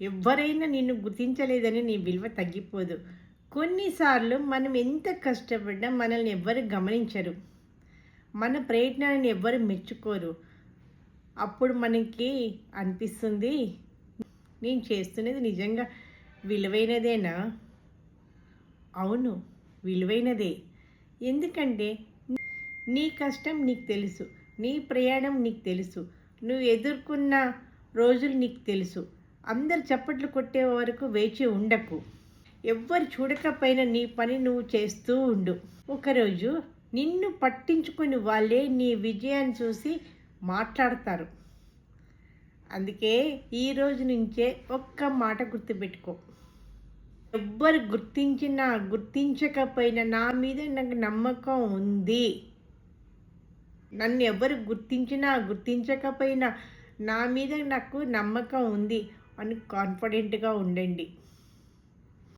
ఎవ్వరైనా నిన్ను గుర్తించలేదని నీ విలువ తగ్గిపోదు. కొన్నిసార్లు మనం ఎంత కష్టపడ్డా మనల్ని ఎవ్వరు గమనించరు. మన ప్రయత్నాన్ని ఎవ్వరు మెచ్చుకోరు. అప్పుడు మనకి అనిపిస్తుంది, నేను చేస్తున్నది నిజంగా విలువైనదేనా? అవును, విలువైనదే. ఎందుకంటే నీ కష్టం నీకు తెలుసు. నీ ప్రయాణం నీకు తెలుసు. నువ్వు ఎదుర్కొన్న రోజులు నీకు తెలుసు. అందరు చప్పట్లు కొట్టే వరకు వేచి ఉండకు. ఎవ్వరు చూడకపోయినా నీ పని నువ్వు చేస్తూ ఉండు. ఒకరోజు నిన్ను పట్టించుకొని వాళ్ళే నీ విజయాన్ని చూసి మాట్లాడతారు. అందుకే ఈరోజు నుంచే ఒక్క మాట గుర్తుపెట్టుకో. ఎవ్వరు గుర్తించినా గుర్తించకపోయినా నా మీద నాకు నమ్మకం ఉంది. నన్ను ఎవరు గుర్తించినా గుర్తించకపోయినా నా మీద నాకు నమ్మకం ఉంది అని కాన్ఫిడెంట్గా ఉండండి.